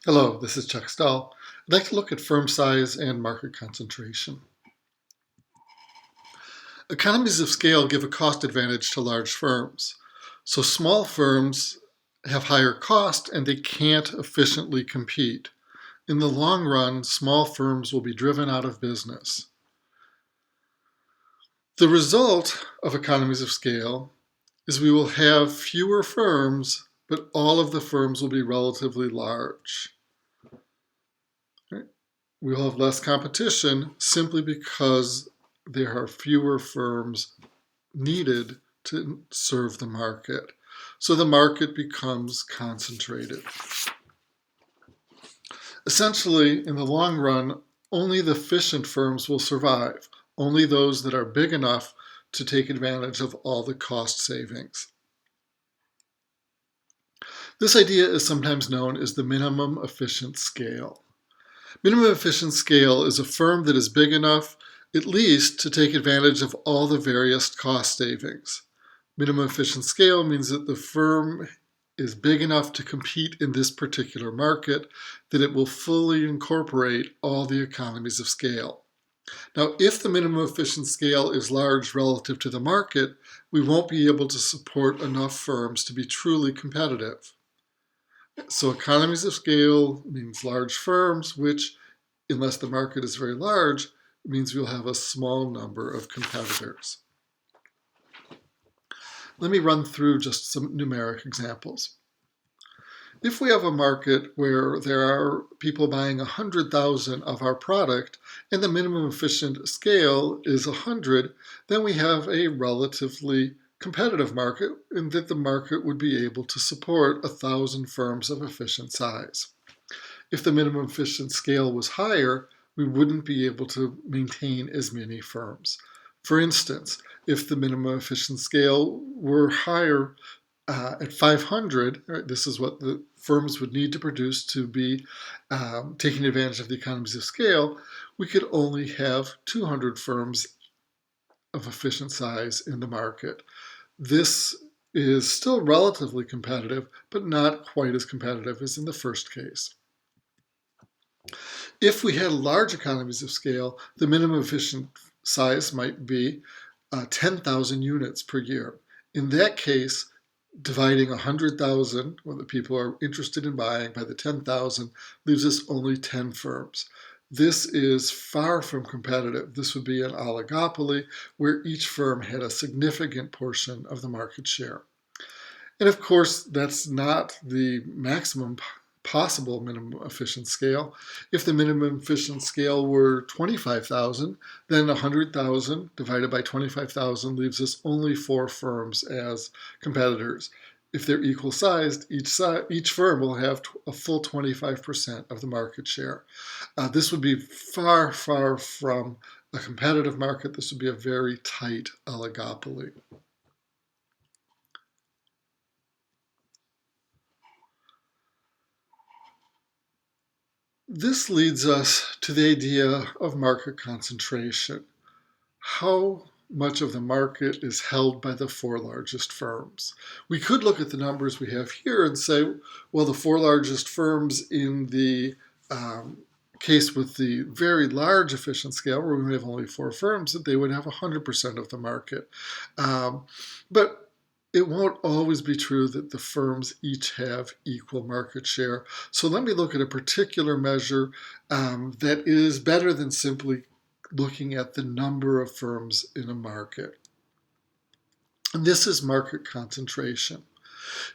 Hello, this is Chuck Stull. I'd like to look at firm size and market concentration. Economies of scale give a cost advantage to large firms. So small firms have higher cost and they can't efficiently compete. In the long run, small firms will be driven out of business. The result of economies of scale is we will have fewer firms, but all of the firms will be relatively large. We'll have less competition simply because there are fewer firms needed to serve the market. So the market becomes concentrated. Essentially, in the long run, only the efficient firms will survive, only those that are big enough to take advantage of all the cost savings. This idea is sometimes known as the minimum efficient scale. Minimum efficient scale is a firm that is big enough, at least, to take advantage of all the various cost savings. Minimum efficient scale means that the firm is big enough to compete in this particular market, that it will fully incorporate all the economies of scale. Now, if the minimum efficient scale is large relative to the market, we won't be able to support enough firms to be truly competitive. So economies of scale means large firms, which, unless the market is very large, means we'll have a small number of competitors. Let me run through just some numeric examples. If we have a market where there are people buying 100,000 of our product and the minimum efficient scale is 100, then we have a relatively competitive market in that the market would be able to support 1,000 firms of efficient size. If the minimum efficient scale was higher, we wouldn't be able to maintain as many firms. For instance, if the minimum efficient scale were higher at 500, this is what the firms would need to produce to be taking advantage of the economies of scale, we could only have 200 firms of efficient size in the market. This is still relatively competitive, but not quite as competitive as in the first case. If we had large economies of scale, the minimum efficient size might be 10,000 units per year. In that case, dividing 100,000, what the people are interested in buying, by the 10,000 leaves us only 10 firms. This is far from competitive. This would be an oligopoly where each firm had a significant portion of the market share. And of course, that's not the maximum possible minimum efficient scale. If the minimum efficient scale were 25,000, then 100,000 divided by 25,000 leaves us only 4 firms as competitors. If they're equal sized, each firm will have a full 25% of the market share. This would be far, far from a competitive market. This would be a very tight oligopoly. This leads us to the idea of market concentration. How much of the market is held by the 4 largest firms? We could look at the numbers we have here and say, well, the 4 largest firms in the case with the very large efficient scale, where we have only 4 firms, that they would have 100% of the market. But it won't always be true that the firms each have equal market share. So let me look at a particular measure that is better than simply looking at the number of firms in a market. And this is market concentration.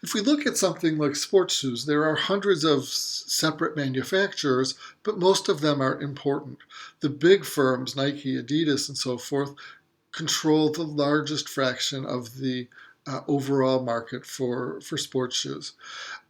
If we look at something like sports shoes, there are hundreds of separate manufacturers, but most of them are important. The big firms, Nike, Adidas, and so forth, control the largest fraction of the overall market for sports shoes.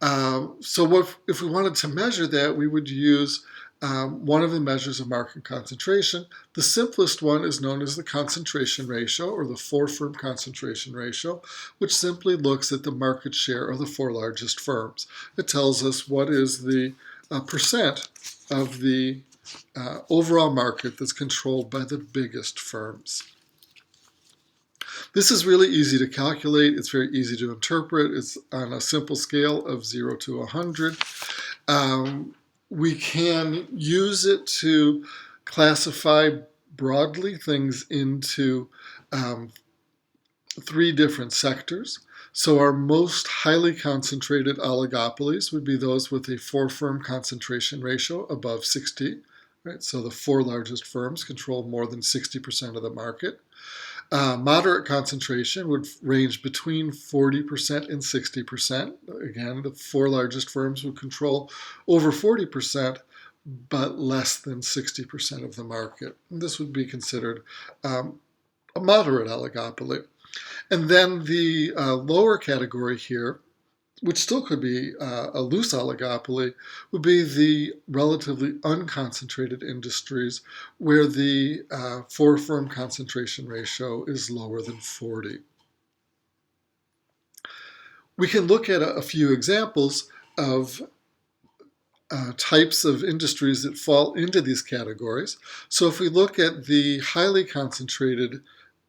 So if we wanted to measure that, we would use one of the measures of market concentration. The simplest one is known as the concentration ratio, or the 4-firm concentration ratio, which simply looks at the market share of the 4 largest firms. It tells us what is the percent of the overall market that's controlled by the biggest firms. This is really easy to calculate. It's very easy to interpret. It's on a simple scale of 0 to 100. We can use it to classify broadly things into three different sectors. So our most highly concentrated oligopolies would be those with a four-firm concentration ratio above 60. Right? So the four largest firms control more than 60% of the market. Moderate concentration would range between 40% and 60%. Again, the four largest firms would control over 40%, but less than 60% of the market. And this would be considered a moderate oligopoly. And then the lower category here, which still could be a loose oligopoly, would be the relatively unconcentrated industries where the four-firm concentration ratio is lower than 40. We can look at a few examples of types of industries that fall into these categories. So if we look at the highly concentrated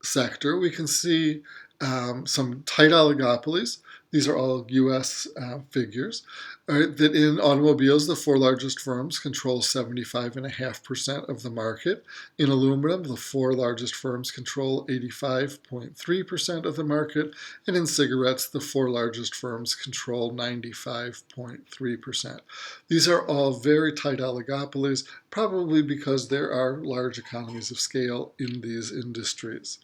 sector, we can see some tight oligopolies. These are all U.S. Figures. Right, that in automobiles, the four largest firms control 75.5% of the market. In aluminum, the four largest firms control 85.3% of the market. And in cigarettes, the four largest firms control 95.3%. These are all very tight oligopolies, probably because there are large economies of scale in these industries.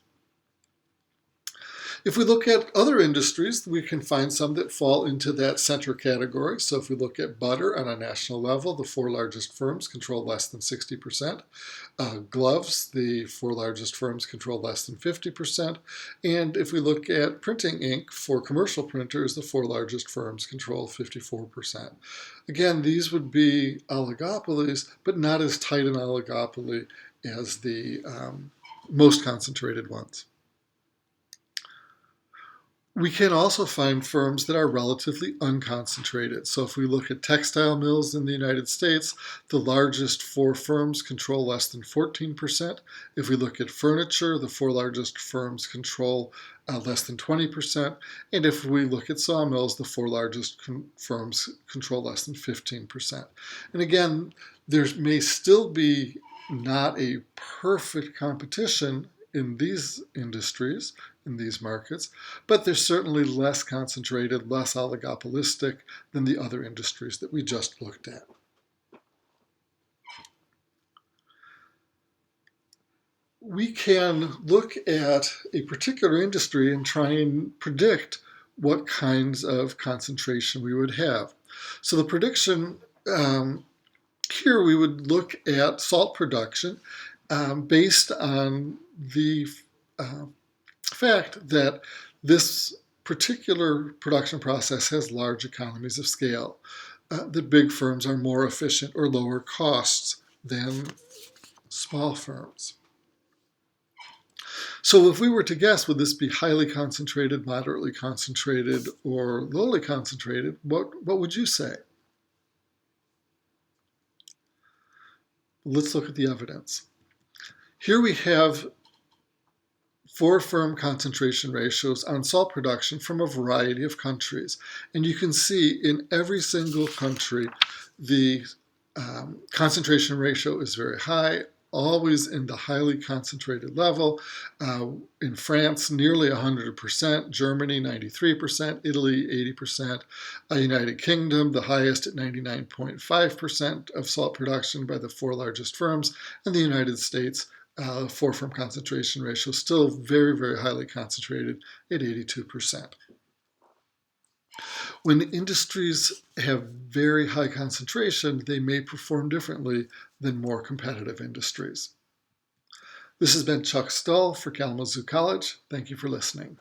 If we look at other industries, we can find some that fall into that center category. So if we look at butter on a national level, the four largest firms control less than 60%. Gloves, the four largest firms control less than 50%. And if we look at printing ink for commercial printers, the four largest firms control 54%. Again, these would be oligopolies, but not as tight an oligopoly as the most concentrated ones. We can also find firms that are relatively unconcentrated. So if we look at textile mills in the United States, the largest four firms control less than 14%. If we look at furniture, the four largest firms control less than 20%. And if we look at sawmills, the four largest firms control less than 15%. And again, there may still be not a perfect competition in these industries, in these markets, but they're certainly less concentrated, less oligopolistic than the other industries that we just looked at. We can look at a particular industry and try and predict what kinds of concentration we would have. So the prediction here, we would look at salt production based on the fact that this particular production process has large economies of scale. The big firms are more efficient or lower costs than small firms. So if we were to guess, would this be highly concentrated, moderately concentrated, or lowly concentrated, what would you say? Let's look at the evidence. Here we have four-firm concentration ratios on salt production from a variety of countries. And you can see in every single country, the concentration ratio is very high, always in the highly concentrated level. In France, nearly 100%, Germany, 93%, Italy, 80%, United Kingdom, the highest at 99.5% of salt production by the four largest firms, and the United States, four-firm concentration ratio, still very, very highly concentrated at 82%. When industries have very high concentration, they may perform differently than more competitive industries. This has been Chuck Stull for Kalamazoo College. Thank you for listening.